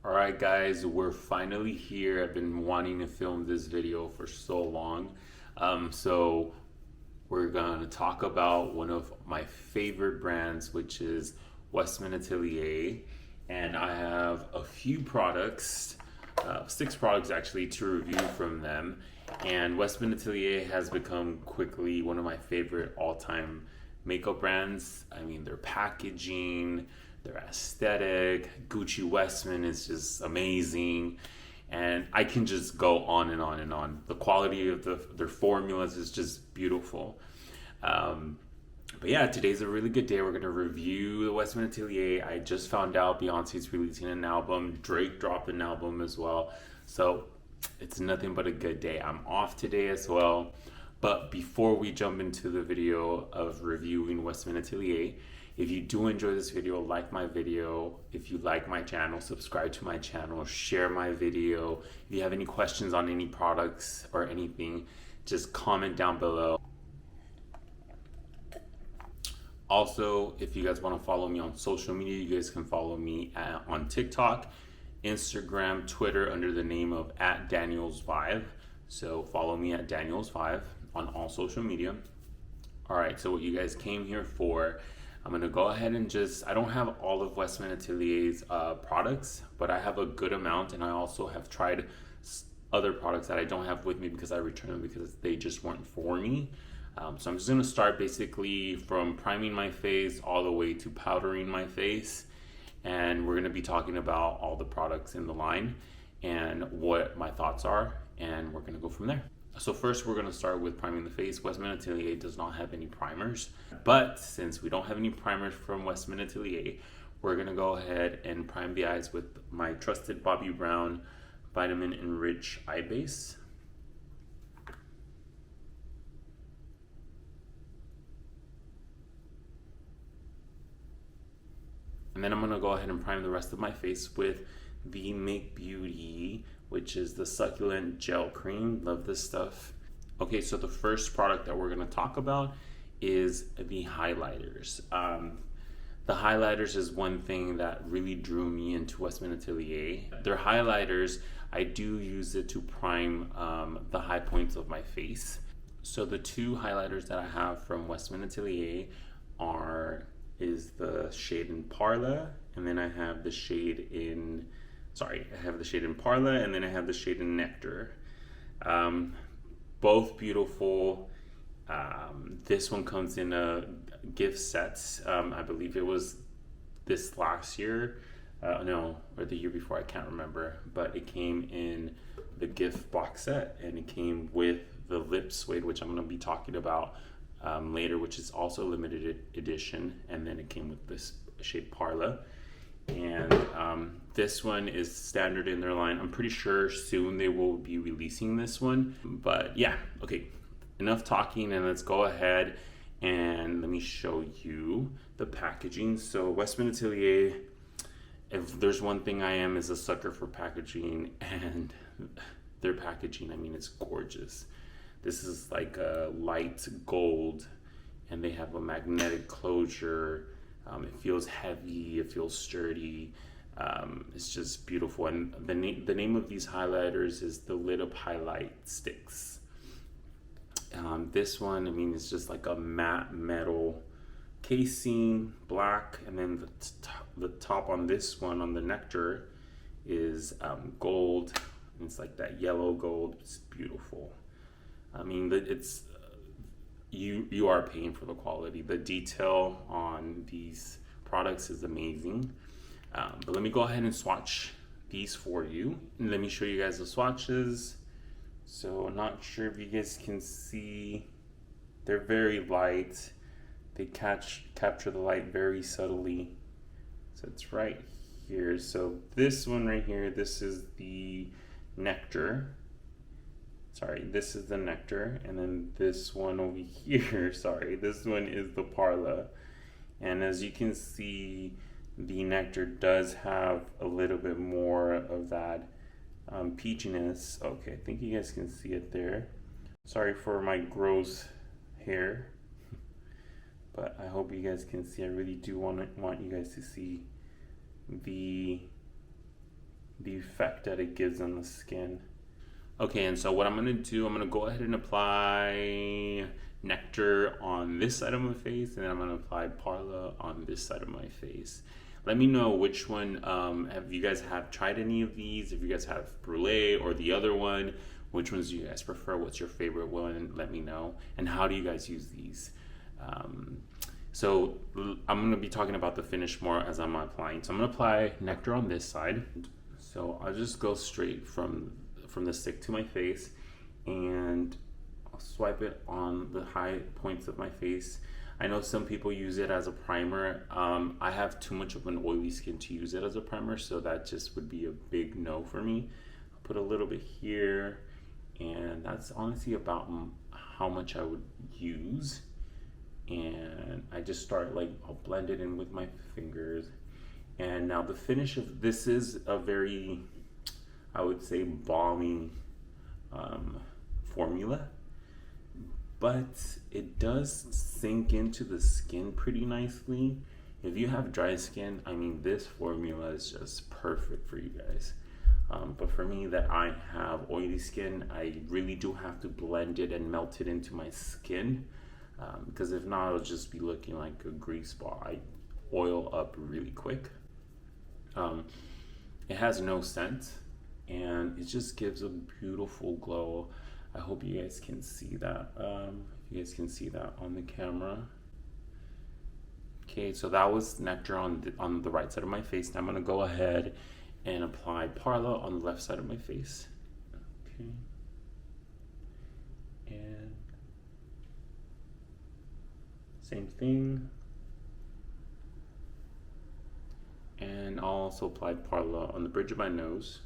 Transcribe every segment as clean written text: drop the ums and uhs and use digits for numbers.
Alright guys, we're finally here. I've been wanting to film this video for so long. So we're gonna talk about one of my favorite brands, which is Westman Atelier. And I have a few products, 6 products actually, to review from them. And Westman Atelier has become quickly one of my favorite all-time makeup brands. I mean, their packaging, their aesthetic, Gucci Westman is just amazing. And I can just go on and on and on. The quality of their formulas is just beautiful. But yeah, today's a really good day. We're gonna review the Westman Atelier. I just found out Beyonce's releasing an album. Drake dropped an album as well. So it's nothing but a good day. I'm off today as well. But before we jump into the video of reviewing Westman Atelier, if you do enjoy this video, like my video. If you like my channel, subscribe to my channel, share my video. If you have any questions on any products or anything, just comment down below. Also, if you guys want to follow me on social media, you guys can follow me on TikTok, Instagram, Twitter under the name of @Danielsvibe. So follow me at Danielsvibe on all social media. All right, so what you guys came here for, I'm gonna go ahead and I don't have all of Westman Atelier's products, but I have a good amount, and I also have tried other products that I don't have with me because I returned them because they just weren't for me. So I'm just gonna start basically from priming my face all the way to powdering my face. And we're gonna be talking about all the products in the line and what my thoughts are, and we're gonna go from there. So first we're gonna start with priming the face. Westman Atelier does not have any primers, but since we don't have any primers from Westman Atelier, we're gonna go ahead and prime the eyes with my trusted Bobbi Brown Vitamin Enrich Eye Base. And then I'm gonna go ahead and prime the rest of my face with the Make Beauty, which is the Succulent Gel Cream. Love this stuff. Okay, so the first product that we're gonna talk about is the highlighters. The highlighters is one thing that really drew me into Westman Atelier. Their highlighters, I do use it to prime the high points of my face. So the 2 highlighters that I have from Westman Atelier is the shade in Parla, and then I have the shade in, Parla, and then I have the shade in Nectar. Both beautiful. This one comes in a gift sets. I believe it was this last year, or the year before, I can't remember, but it came in the gift box set, and it came with the LipSuede, which I'm going to be talking about later, which is also limited edition, and then it came with this shade Parla. And this one is standard in their line. I'm pretty sure soon they will be releasing this one, but yeah, okay, enough talking, and let's go ahead and let me show you the packaging. So Westman Atelier, if there's one thing I am, is a sucker for packaging, and their packaging, I mean, it's gorgeous. This is like a light gold, and they have a magnetic closure. It feels heavy, it feels sturdy. It's just beautiful. And the name of these highlighters is the Lit Up Highlight Sticks. This one, I mean, it's just like a matte metal casing, black, and then the top on this one, on the Nectar, is gold. And it's like that yellow gold. It's beautiful. I mean, it's you are paying for the quality. The detail on these products is amazing. But let me go ahead and swatch these for you. And let me show you guys the swatches. So I'm not sure if you guys can see. They're very light. They capture the light very subtly. So it's right here. So this one right here, this is the Nectar. Sorry, this is the Nectar, and then this one over here, this one is the Parla. And as you can see, the Nectar does have a little bit more of that peachiness. Okay, I think you guys can see it there. Sorry for my gross hair, but I hope you guys can see. I really do want you guys to see the effect that it gives on the skin. Okay, and so what I'm gonna do, I'm gonna go ahead and apply Nectar on this side of my face, and then I'm gonna apply Parla on this side of my face. Let me know which one, have you guys tried any of these? If you guys have Brulee or the other one, which ones do you guys prefer? What's your favorite one? Let me know. And how do you guys use these? So I'm gonna be talking about the finish more as I'm applying. So I'm gonna apply Nectar on this side. So I'll just go straight from the stick to my face, and I'll swipe it on the high points of my face. I know some people use it as a primer. I have too much of an oily skin to use it as a primer, so that just would be a big no for me. I'll put a little bit here, and that's honestly about how much I would use. And I just start, like, I'll blend it in with my fingers. And now the finish of this is a very, I would say, balmy formula, but it does sink into the skin pretty nicely. If you have dry skin, I mean, this formula is just perfect for you guys. But for me, that I have oily skin, I really do have to blend it and melt it into my skin, because if not, it'll just be looking like a grease ball. I oil up really quick. It has no scent, and it just gives a beautiful glow. I hope you guys can see that. If you guys can see that on the camera. Okay, so that was Nectar on the right side of my face. Now I'm gonna go ahead and apply Parla on the left side of my face. Okay. And same thing. And I'll also apply Parla on the bridge of my nose.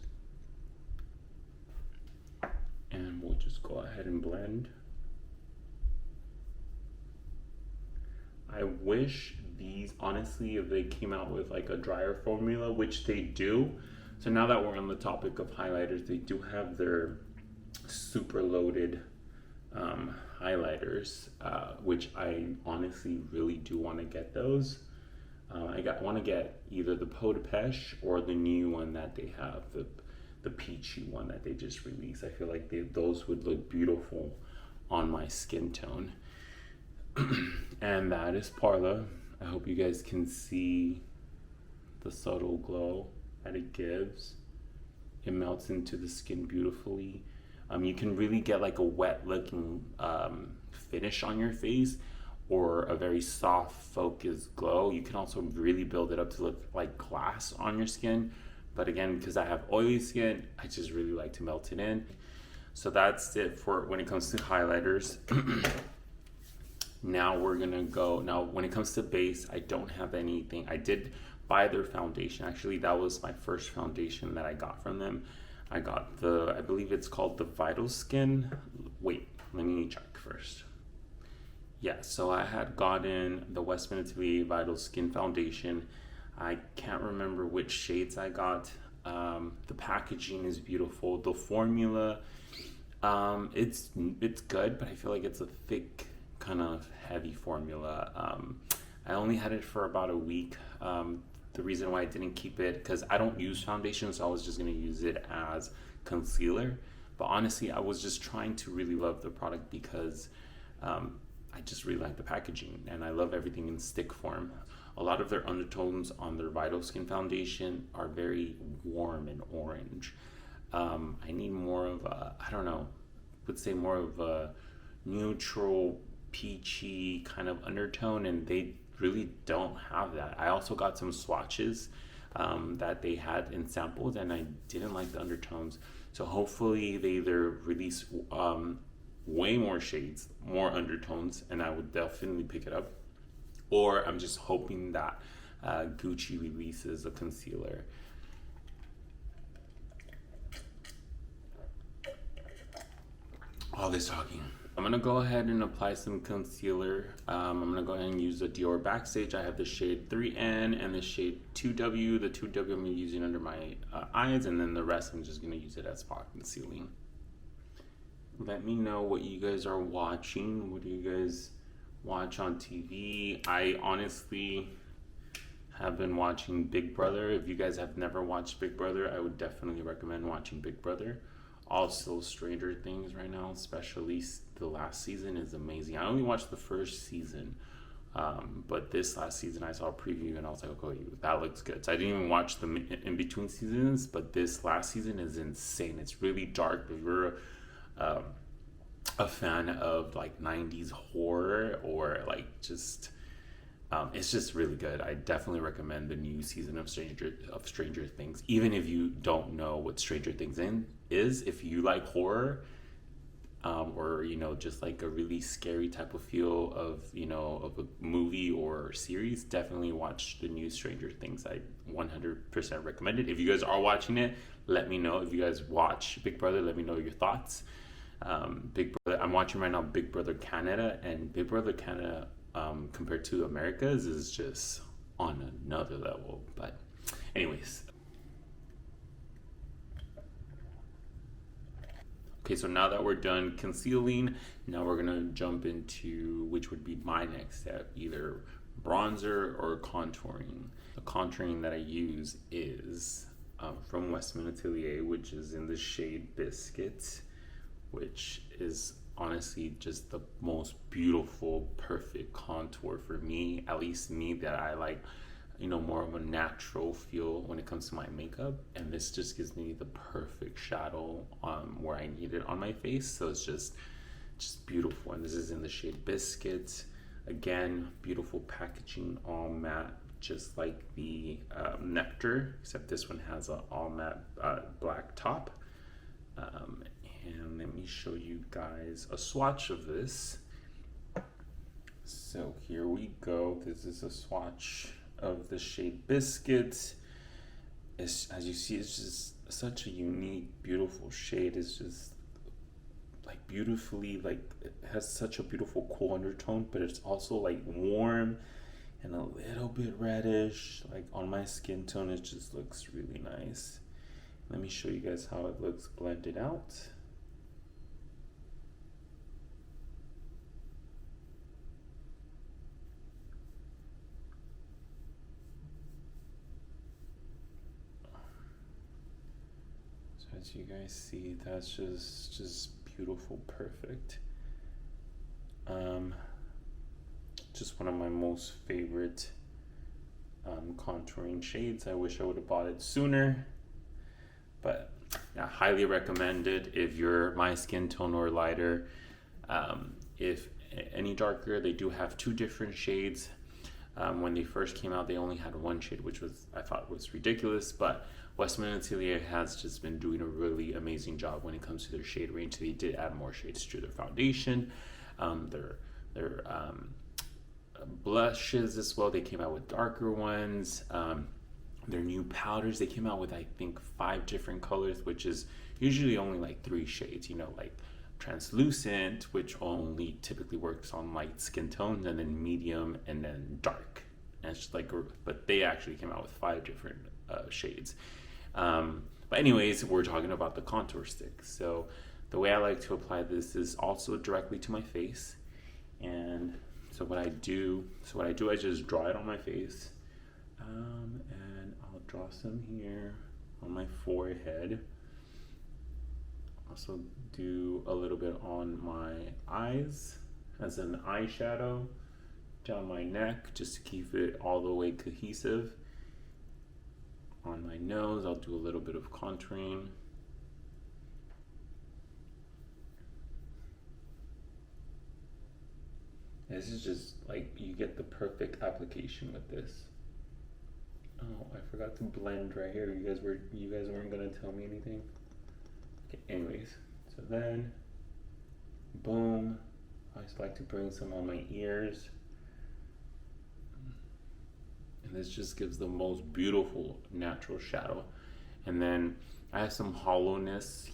And we'll just go ahead and blend. I wish these, honestly, if they came out with like a drier formula, which they do. So now that we're on the topic of highlighters, they do have their super loaded highlighters, which I honestly really do want to get those. I want to get either the Peau de Pêche or the new one that they have, the peachy one that they just released. I feel like those would look beautiful on my skin tone. And that is Parla. I hope you guys can see the subtle glow that it gives. It melts into the skin beautifully. You can really get like a wet looking finish on your face, or a very soft focused glow. You can also really build it up to look like glass on your skin. But again, because I have oily skin, I just really like to melt it in. So that's it for when it comes to highlighters. Now we're gonna go, now when it comes to base, I don't have anything. I did buy their foundation. Actually, that was my first foundation that I got from them. I got I believe it's called the Vital Skin. Wait, let me check first. Yeah, so I had gotten the Westman Atelier Vital Skin Foundation. I can't remember which shades I got. The packaging is beautiful. The formula, it's good, but I feel like it's a thick, kind of heavy formula. I only had it for about a week. The reason why I didn't keep it, because I don't use foundation, so I was just gonna use it as concealer. But honestly, I was just trying to really love the product because I just really like the packaging, and I love everything in stick form. A lot of their undertones on their Vital Skin Foundation are very warm and orange. I need more of a, I don't know, would say more of a neutral, peachy kind of undertone, and they really don't have that. I also got some swatches that they had in samples, and I didn't like the undertones. So hopefully they either release way more shades, more undertones, and I would definitely pick it up. Or I'm just hoping that Gucci releases a concealer. All this talking. I'm gonna go ahead and apply some concealer. I'm gonna go ahead and use the Dior Backstage. I have the shade 3N and the shade 2W. The 2W I'm using under my eyes, and then the rest I'm just gonna use it as spot concealing. Let me know what you guys are watching. What do you guys watch on TV? I honestly have been watching Big Brother. If you guys have never watched Big Brother, I would definitely recommend watching Big Brother. Also, Stranger Things right now, especially the last season, is amazing. I only watched the first season, but this last season I saw a preview and I was like, okay, that looks good. So I didn't even watch the in between seasons, but this last season is insane. It's really dark. If you're a fan of like 90s horror or like just it's just really good. I definitely recommend the new season of Stranger Things. Even if you don't know what Stranger Things is, if you like horror, or just like a really scary type of feel of of a movie or series, definitely watch the new Stranger Things. I 100% recommend it. If you guys are watching it, let me know. If you guys watch Big Brother, let me know your thoughts. Big Brother, I'm watching right now Big Brother Canada, and Big Brother Canada, compared to America's, is just on another level. But anyways, okay, so now that we're done concealing, now we're gonna jump into which would be my next step, either bronzer or contouring. The contouring that I use is from Westman Atelier, which is in the shade Biscuit, which is honestly just the most beautiful, perfect contour for me, at least me, that I like, more of a natural feel when it comes to my makeup. And this just gives me the perfect shadow where I need it on my face. So it's just beautiful. And this is in the shade Biscuit. Again, beautiful packaging, all matte, just like the Nectar, except this one has an all matte black top. And let me show you guys a swatch of this. So here we go. This is a swatch of the shade Biscuit. As you see, it's just such a unique, beautiful shade. It's just like beautifully, like it has such a beautiful cool undertone, but it's also like warm and a little bit reddish. Like on my skin tone, it just looks really nice. Let me show you guys how it looks blended out. So as you guys see, that's just beautiful, perfect. Just one of my most favorite contouring shades. I wish I would have bought it sooner. But yeah, highly recommended if you're my skin tone or lighter. If any darker, they do have two different shades. When they first came out, they only had one shade, which I thought was ridiculous. But Westman Atelier has just been doing a really amazing job when it comes to their shade range. They did add more shades to their foundation. Their blushes as well. They came out with darker ones. Their new powders, they came out with I think 5 different colors, which is usually only like 3 shades, like translucent, which only typically works on light skin tones, and then medium, and then dark. And it's just like, but they actually came out with 5 different shades. But anyways, we're talking about the contour stick. So the way I like to apply this is also directly to my face. And so what I do, I just draw it on my face. And I'll draw some here on my forehead. Also do a little bit on my eyes as an eyeshadow, down my neck just to keep it all the way cohesive. On my nose, I'll do a little bit of contouring. This is just like, you get the perfect application with this. Oh, I forgot to blend right here. You guys weren't gonna tell me anything. Okay, anyways, so then, boom. I just like to bring some on my ears. And this just gives the most beautiful natural shadow. And then I have some hollowness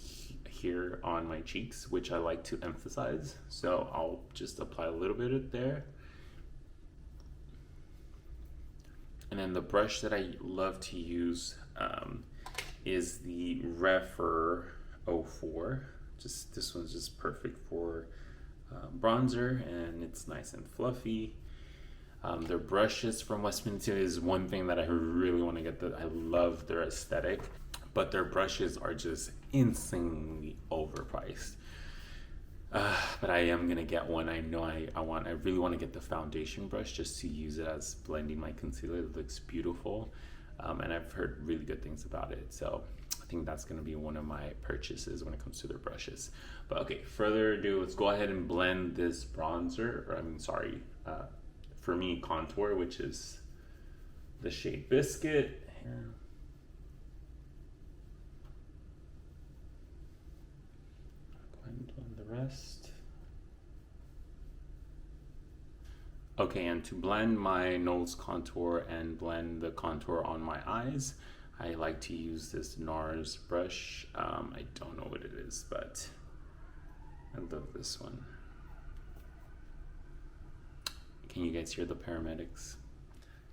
here on my cheeks, which I like to emphasize. So I'll just apply a little bit of there. And then the brush that I love to use is the Refer 04. This one's just perfect for bronzer, and it's nice and fluffy. Their brushes from Westman Atelier is one thing that I really want to get. I love their aesthetic, but their brushes are just insanely overpriced. But I am gonna get one. I know I really want to get the foundation brush just to use it as blending my concealer. It looks beautiful, and I've heard really good things about it. So I think that's gonna be one of my purchases when it comes to their brushes. But okay, further ado, let's go ahead and blend this bronzer. For me, contour, which is the shade Biscuit. Blend the rest. Okay, and to blend my nose contour and blend the contour on my eyes, I like to use this NARS brush. I don't know what it is, but I love this one. Can you guys hear the paramedics?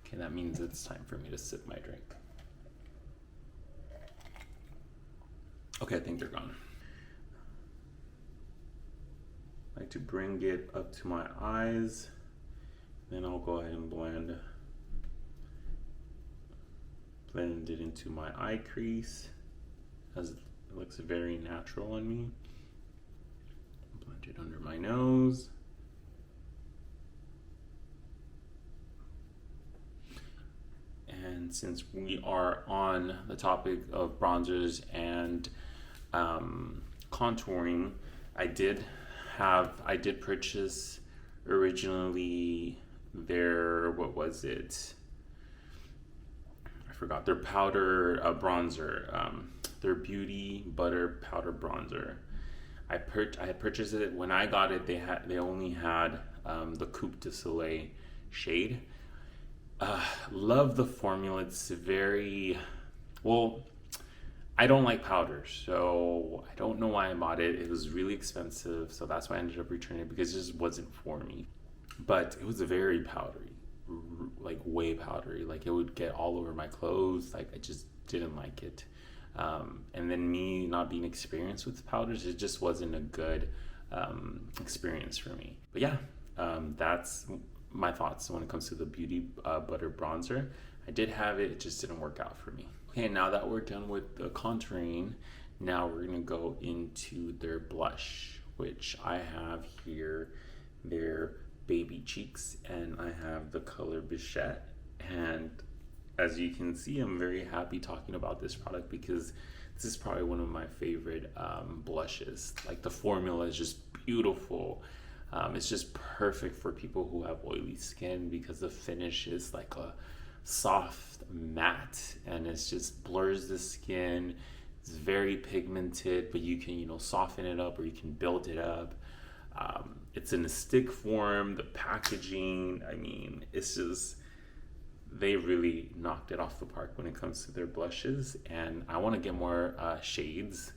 Okay, that means it's time for me to sip my drink. Okay, I think they're gone. I like to bring it up to my eyes, then I'll go ahead and blend it into my eye crease, as it looks very natural on me. Blend it under my nose. And since we are on the topic of bronzers and contouring, I did purchase originally their, what was it? I forgot, their powder bronzer, their Beauty Butter Powder Bronzer. I had purchased it. When I got it, they only had the Coupe de Soleil shade. Love the formula. It's very, well, I don't like powders, so I don't know why I bought it. It was really expensive, so that's why I ended up returning it, because it just wasn't for me. But it was very powdery, like way powdery. Like it would get all over my clothes. Like I just didn't like it. And then me not being experienced with powders, it just wasn't a good experience for me. But yeah, that's my thoughts when it comes to the Beauty Butter Bronzer. I did have it, it just didn't work out for me. Okay, now that we're done with the contouring, now we're gonna go into their blush, which I have here their Baby Cheeks, and I have the color Bichette. And as you can see, I'm very happy talking about this product because this is probably one of my favorite blushes. Like the formula is just beautiful. It's just perfect for people who have oily skin because the finish is like a soft matte, and it just blurs the skin. It's very pigmented, but you can, soften it up or you can build it up. It's in a stick form. The packaging, I mean, it's just, they really knocked it off the park when it comes to their blushes, and I want to get more shades.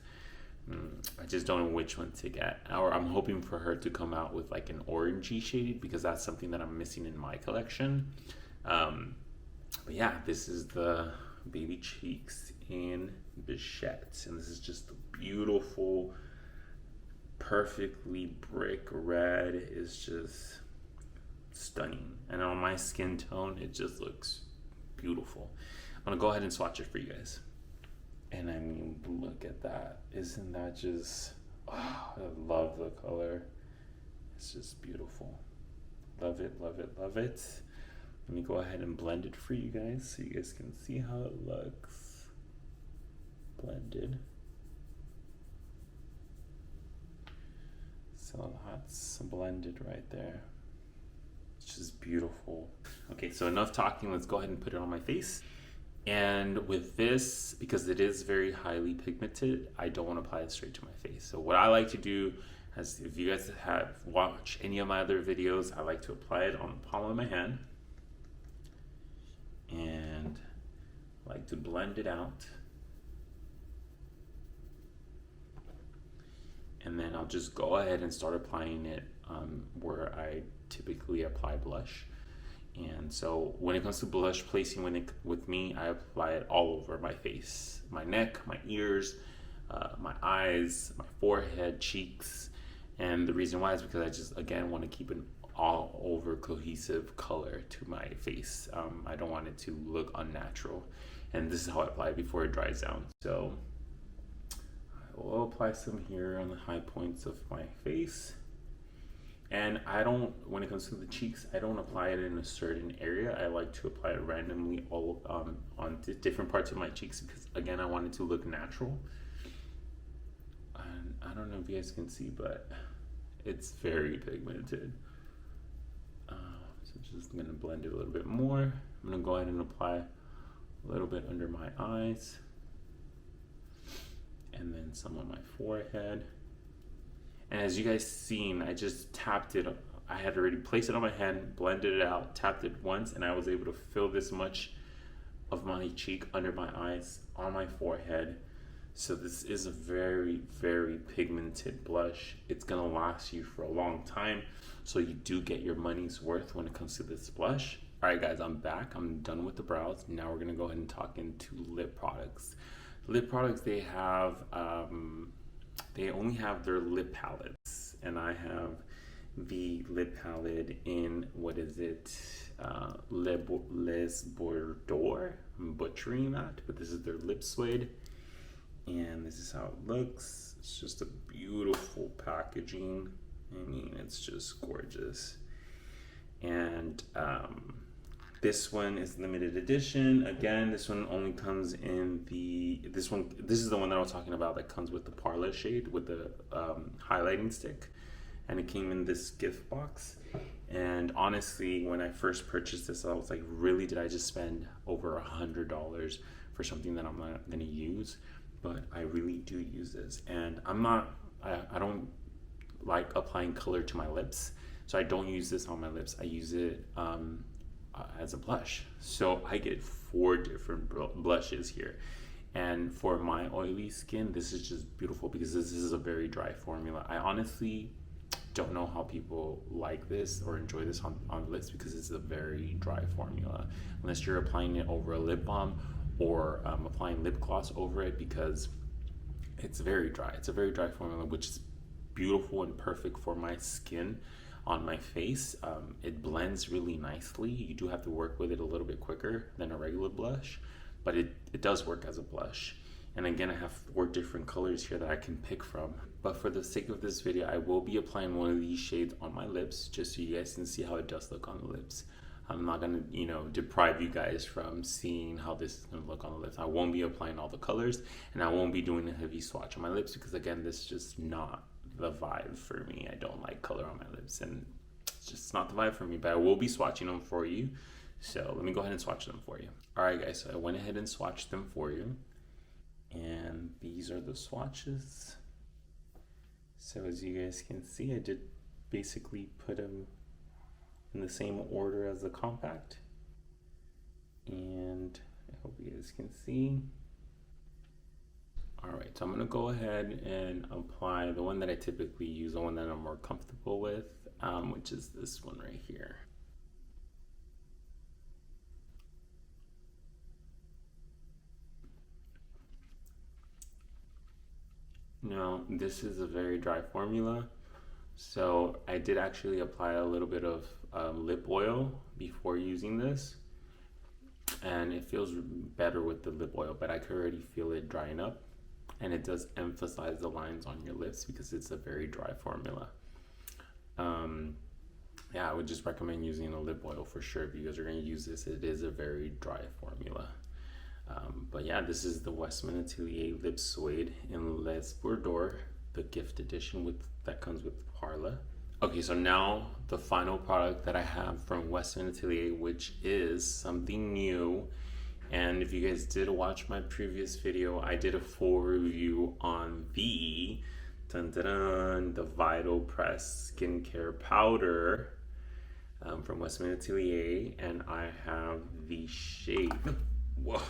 I just don't know which one to get, or I'm hoping for her to come out with like an orangey shade because that's something that I'm missing in my collection. But yeah, this is the Baby Cheeks in Bichette, and this is just a beautiful, perfectly brick red. Is just stunning, and on my skin tone it just looks beautiful. I'm gonna go ahead and swatch it for you guys. And I mean, look at that. Isn't that just, I love the color. It's just beautiful. Love it, love it, love it. Let me go ahead and blend it for you guys so you guys can see how it looks blended. So that's blended right there. It's just beautiful. Okay, so enough talking. Let's go ahead and put it on my face. And with this, because it is very highly pigmented, I don't want to apply it straight to my face. So what I like to do, as if you guys have watched any of my other videos, I like to apply it on the palm of my hand. And I like to blend it out. And then I'll just go ahead and start applying it where I typically apply blush. And so when it comes to blush placing with me, I apply it all over my face, my neck, my ears, my eyes, my forehead, cheeks. And the reason why is because I just, again, want to keep an all over cohesive color to my face. I don't want it to look unnatural, and this is how I apply it before it dries down. So I will apply some here on the high points of my face. And I don't, when it comes to the cheeks, I don't apply it in a certain area. I like to apply it randomly all on different parts of my cheeks because, again, I want it to look natural. And I don't know if you guys can see, but it's very pigmented. So just gonna blend it a little bit more. I'm gonna go ahead and apply a little bit under my eyes, and then some on my forehead. And as you guys seen, I just tapped it. I had already placed it on my hand, blended it out, tapped it once, and I was able to fill this much of my cheek under my eyes, on my forehead. So this is a very, very pigmented blush. It's gonna last you for a long time. So you do get your money's worth when it comes to this blush. All right, guys, I'm back. I'm done with the brows. Now we're gonna go ahead and talk into lip products. Lip products, they have, they only have their lip palettes, and I have the lip palette in, what is it, Les Bordeaux. I'm butchering that, but this is their LipSuede, and this is how it looks. It's just a beautiful packaging. I mean, it's just gorgeous. And this one is limited edition. Again, this one only comes in this is the one that I was talking about that comes with the Parla shade with the highlighting stick. And it came in this gift box. And honestly, when I first purchased this, I was like, really, did I just spend over $100 for something that I'm not gonna use? But I really do use this. And I don't like applying color to my lips. So I don't use this on my lips. I use it as a blush. So I get 4 different blushes here. And for my oily skin, this is just beautiful because this is a very dry formula. I honestly don't know how people like this or enjoy this on lips because it's a very dry formula. Unless you're applying it over a lip balm or applying lip gloss over it, because it's very dry. It's a very dry formula, which is beautiful and perfect for my skin on my face. It blends really nicely. You do have to work with it a little bit quicker than a regular blush, but it does work as a blush. And again, I have 4 different colors here that I can pick from. But for the sake of this video, I will be applying one of these shades on my lips just so you guys can see how it does look on the lips. I'm not gonna, deprive you guys from seeing how this is gonna look on the lips. I won't be applying all the colors, and I won't be doing a heavy swatch on my lips because, again, this is just not the vibe for me. I don't like color on my lips, and it's just not the vibe for me. But I will be swatching them for you. So let me go ahead and swatch them for you. All right, guys, so I went ahead and swatched them for you. And these are the swatches. So as you guys can see, I did basically put them in the same order as the compact. And I hope you guys can see. All right, so I'm gonna go ahead and apply the one that I typically use, the one that I'm more comfortable with, which is this one right here. Now, this is a very dry formula, so I did actually apply a little bit of lip oil before using this, and it feels better with the lip oil, but I could already feel it drying up, and it does emphasize the lines on your lips because it's a very dry formula. Yeah, I would just recommend using a lip oil for sure if you guys are going to use this. It is a very dry formula. But yeah, this is the Westman Atelier LipSuede in Les Bordeaux, the gift edition that comes with Parla. Okay, so now the final product that I have from Westman Atelier, which is something new. And if you guys did watch my previous video, I did a full review on the the Vital Press skincare powder from Westman Atelier, and I have the shade. Whoa.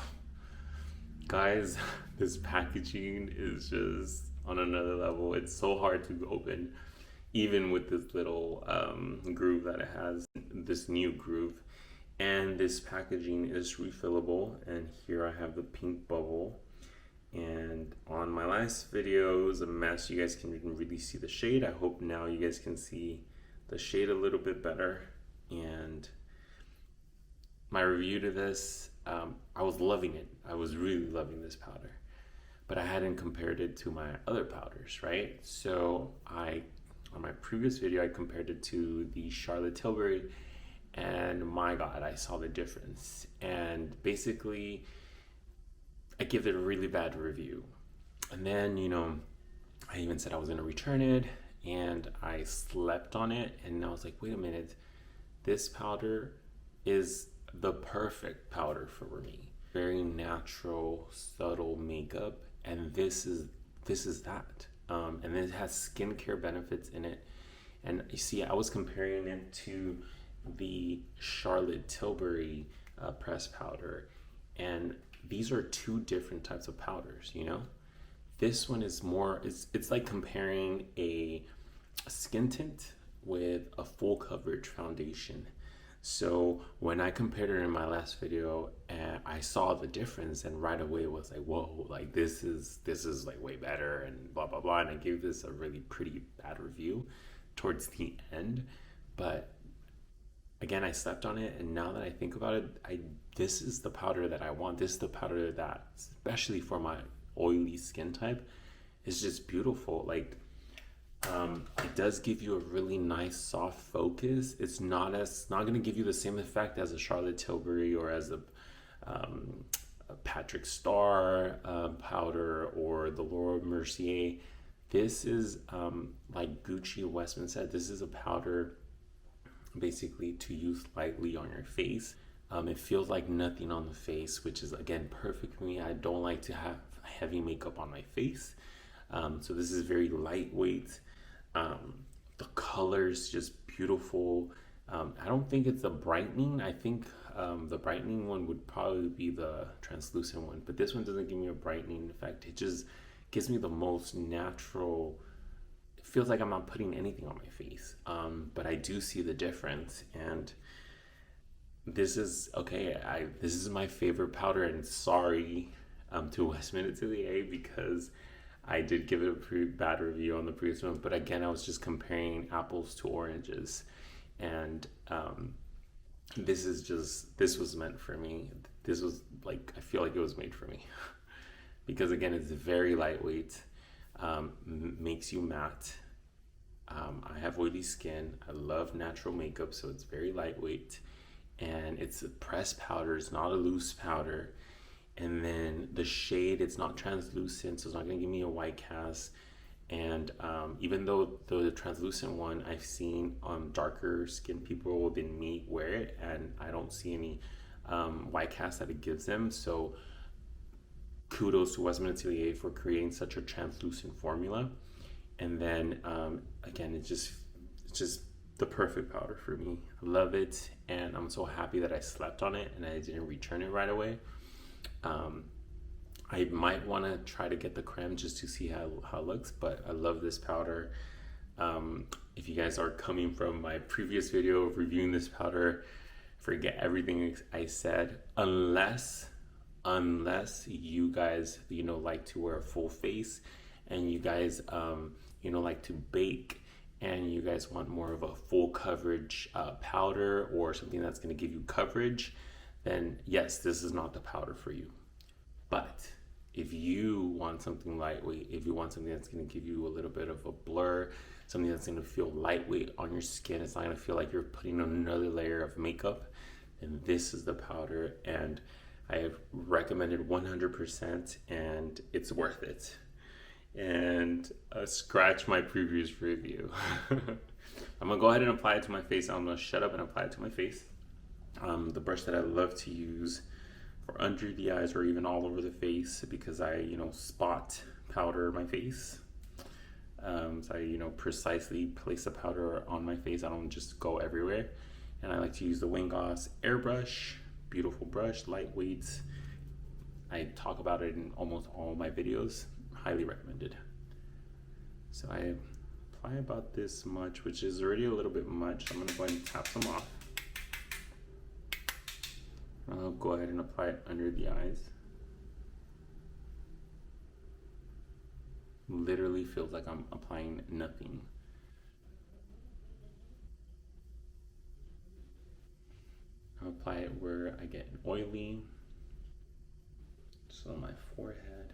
Guys, this packaging is just on another level. It's so hard to open, even with this little groove that it has, this new groove. And this packaging is refillable, and here I have the pink bubble. And on my last video, it was a mess. You guys can really see the shade. I hope now you guys can see the shade a little bit better. And my review to this, I was loving it. I was really loving this powder, but I hadn't compared it to my other powders, right? So on my previous video, I compared it to the Charlotte Tilbury, and my God, I saw the difference. And basically, I give it a really bad review. And then, you know, I even said I was gonna return it, and I slept on it, and I was like, wait a minute, this powder is the perfect powder for me. Very natural, subtle makeup, and this is that. And it has skincare benefits in it. And you see, I was comparing it to the Charlotte Tilbury pressed powder, and these are two different types of powders, you know? This one is more, it's like comparing a skin tint with a full coverage foundation. So when I compared it in my last video, and I saw the difference, and right away was like, whoa, like this is like way better, and blah blah blah. And I gave this a really pretty bad review towards the end, but again, I slept on it, and now that I think about it, this is the powder that I want. This is the powder that, especially for my oily skin type, is just beautiful. Like, it does give you a really nice soft focus. It's not going to give you the same effect as a Charlotte Tilbury or as a Patrick Starr powder or the Laura Mercier. This is like Gucci Westman said, this is a powder basically to use lightly on your face. It feels like nothing on the face, which is again perfect for me. I don't like to have heavy makeup on my face, so this is very lightweight. The color's just beautiful. I don't think it's a brightening. I think the brightening one would probably be the translucent one, but this one doesn't give me a brightening effect. It just gives me the most natural. It feels like I'm not putting anything on my face, but I do see the difference. And this is okay. This is my favorite powder, and sorry to Westman Atelier because I did give it a pretty bad review on the previous one, but again, I was just comparing apples to oranges, and this was meant for me. This was like, I feel like it was made for me because again, it's very lightweight, makes you matte. I have oily skin. I love natural makeup, so it's very lightweight, and it's a pressed powder. It's not a loose powder. And then the shade, it's not translucent, so it's not going to give me a white cast. And even though the translucent one, I've seen darker skin people than me wear it, and I don't see any white cast that it gives them. So kudos to Westman Atelier for creating such a translucent formula. And then again, it's just the perfect powder for me. I love it, and I'm so happy that I slept on it and I didn't return it right away. I might want to try to get the creme just to see how it looks, but I love this powder. If you guys are coming from my previous video of reviewing this powder, forget everything I said, unless you guys, you know, like to wear a full face, and you guys, you know, like to bake, and you guys want more of a full coverage powder or something that's going to give you coverage, then yes, this is not the powder for you. But if you want something lightweight, if you want something that's going to give you a little bit of a blur, something that's going to feel lightweight on your skin, it's not going to feel like you're putting on another layer of makeup, then this is the powder, and I have recommended 100%, and it's worth it. And scratch my previous review. I'm gonna go ahead and apply it to my face. I'm gonna shut up and apply it to my face. The brush that I love to use for under the eyes or even all over the face, because I, you know, spot powder my face. So I, you know, precisely place the powder on my face. I don't just go everywhere. And I like to use the Wayne Goss airbrush. Beautiful brush, lightweight. I talk about it in almost all my videos. Highly recommended. So I apply about this much, which is already a little bit much. I'm gonna go ahead and tap some off. I'll go ahead and apply it under the eyes. Literally feels like I'm applying nothing. where I get oily. Just on my forehead.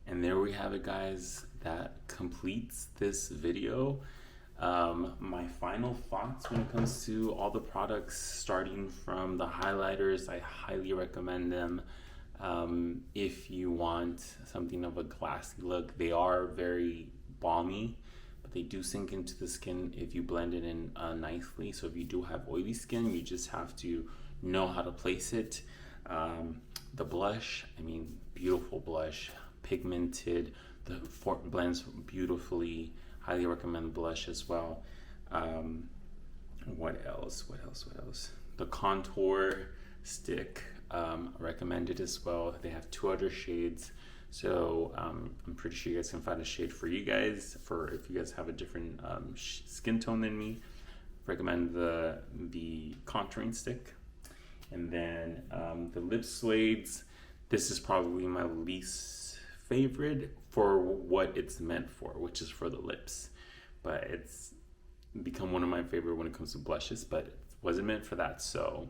And there we have it, guys. That completes this video. My final thoughts when it comes to all the products, starting from the highlighters, I highly recommend them. If you want something of a glassy look, they are very balmy, but they do sink into the skin if you blend it in nicely. So if you do have oily skin, you just have to know how to place it. The blush, I mean, beautiful blush, pigmented, the blends beautifully. Highly recommend blush as well. What else? The contour stick, recommended as well. They have 2 other shades, so I'm pretty sure you guys can find a shade for you guys. For if you guys have a different skin tone than me, recommend the contouring stick. And then the LipSuedes. This is probably my least favorite for what it's meant for, which is for the lips, but it's become one of my favorite when it comes to blushes, but it wasn't meant for that. So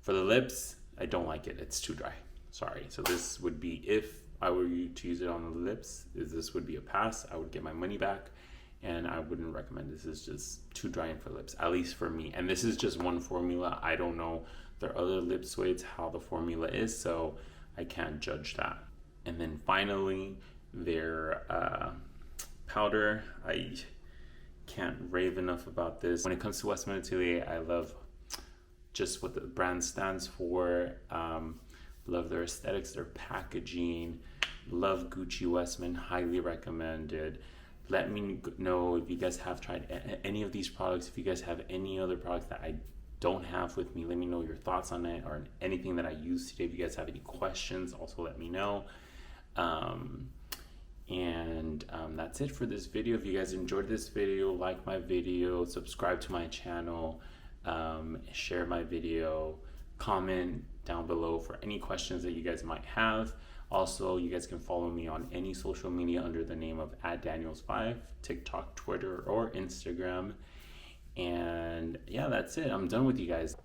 for the lips, I don't like it. It's too dry. Sorry. So this would be, if I were to use it on the lips, this would be a pass. I would get my money back, and I wouldn't recommend this. It's just too dry for lips, at least for me. And this is just one formula. I don't know their other LipSuedes, how the formula is, so I can't judge that. And then finally, their powder. I can't rave enough about this. When it comes to Westman Atelier, I love just what the brand stands for. Love their aesthetics, their packaging. Love Gucci Westman, highly recommended. Let me know if you guys have tried any of these products. If you guys have any other products that I don't have with me, let me know your thoughts on it, or anything that I used today. If you guys have any questions, also let me know. That's it for this video. If you guys enjoyed this video, like my video, subscribe to my channel, share my video, comment down below for any questions that you guys might have. Also, you guys can follow me on any social media under the name of @Danielsvibe, TikTok, Twitter, or Instagram. And yeah, that's it. I'm done with you guys.